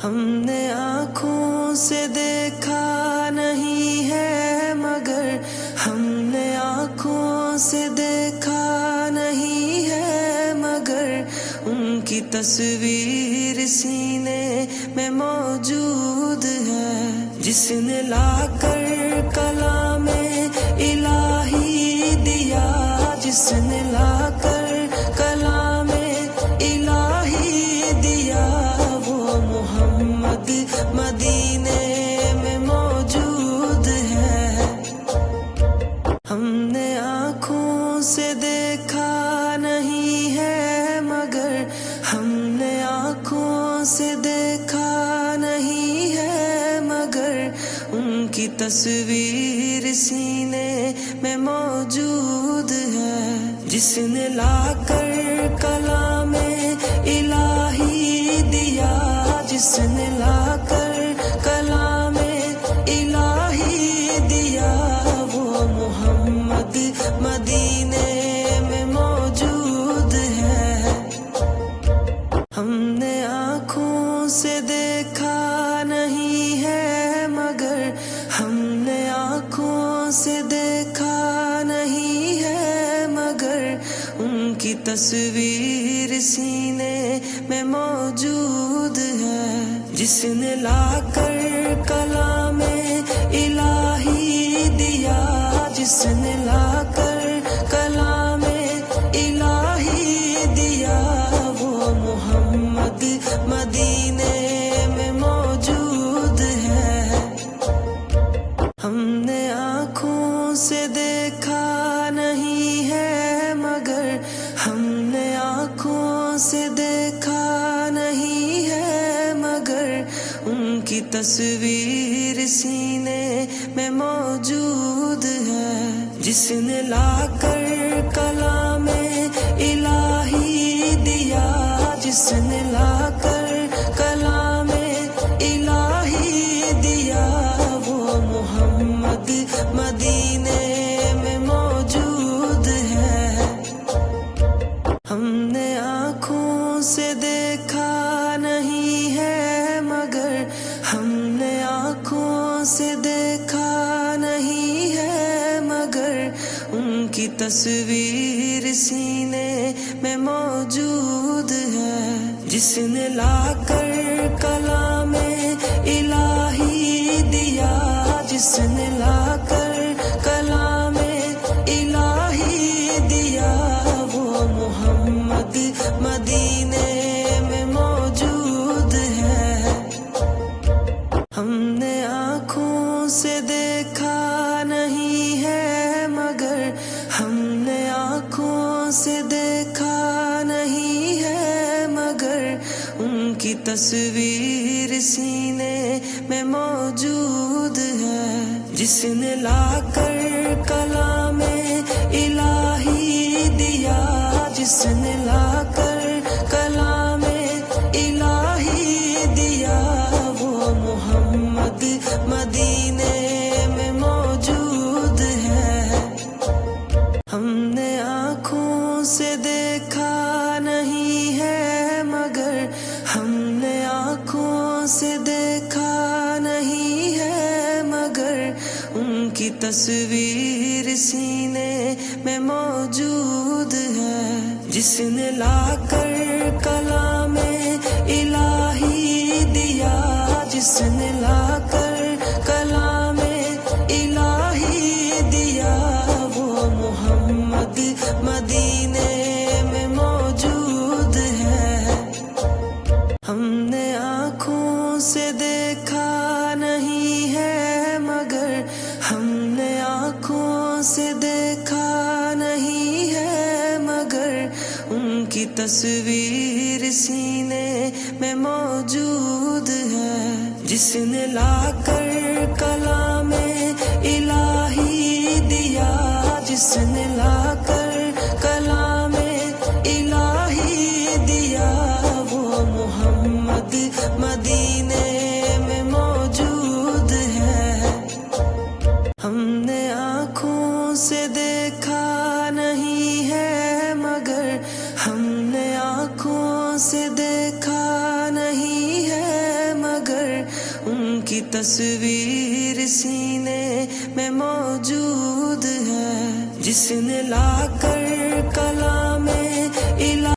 ہم نے آنکھوں سے دیکھا نہیں ہے مگر ہم نے آنکھوں سے دیکھا نہیں ہے مگر ان کی تصویر سینے میں موجود ہے، جس نے لا کر کلام الہی دیا، جس نے لا کر کلام الہی دیا، وہ محمد مدینے میں موجود ہے۔ ہم نے آنکھوں سے دیکھا نہیں ہے مگر ہم نے آنکھوں سے دیکھا نہیں ہے مگر ان کی تصویر سینے میں موجود ہے، جس نے لا کر کلام الہی دیا، جس نے لا کر کلام الہی دیا، وہ محمد مدینے میں موجود ہے۔ ہم نے آنکھوں سے دیکھا نہیں ہے مگر ہم نے آنکھوں سے دیکھا نہیں ہے مگر ان کی تصویر سینے میں موجود ہے، جس نے لا کر کلام الہی دیا، جس نے لا کر کلام الہی دیا، وہ محمد مدینے میں موجود ہے۔ ہم نے آنکھوں سے دیکھا نہیں ہے مگر ہم نے آنکھوں سے دیکھا نہیں ہے مگر ان کی تصویر سینے میں موجود ہے، جس نے لا کر کلام الہی دیا، جس نے لا کر کلام الہی دیا، وہ محمد مدینے میں موجود ہے۔ ہم نے آنکھوں سے دیکھا نہیں ہے مگر ہم نے آنکھوں سے دیکھا نہیں ہے مگر ان کی تصویر سینے میں موجود ہے، جس نے لا کر کلام الہی دیا، جس نے لا کر کلام الہی دیا، وہ محمد مدینے میں موجود ہے۔ ہم نے آنکھوں سے دیکھا نہیں ہے مگر ہم نے آنکھوں سے دیکھا نہیں ہے مگر ان کی تصویر سینے میں موجود ہے، جس نے لا کر کلام الہی دیا، جس نے لا کر کلام الہی دیا، وہ محمد مدینے میں موجود ہے۔ ہم نے آنکھوں سے دیکھا نہیں ہے مگر ہم نے آنکھوں سے دیکھا نہیں ہے مگر ان کی تصویر سینے میں موجود ہے، جس نے لا کر کلام الہی دیا، جس نے لا کر کلام الہی دیا، وہ محمد مدینے میں موجود ہے۔ ہم نے آنکھوں سے دیکھا نہیں ہے مگر ہم نے آنکھوں سے دیکھا نہیں ہے مگر ان کی تصویر سینے میں موجود ہے، جس نے لا کر کلام الہی دیا، جس نے لا کر کلام الہی دیا، وہ محمد مدینے میں موجود ہے۔ ہم نے آنکھوں سے دیکھا نہیں ہے مگر ہم نے آنکھوں سے دیکھا نہیں ہے مگر کی تصویر سینے میں موجود ہے، جس نے لا کر کلام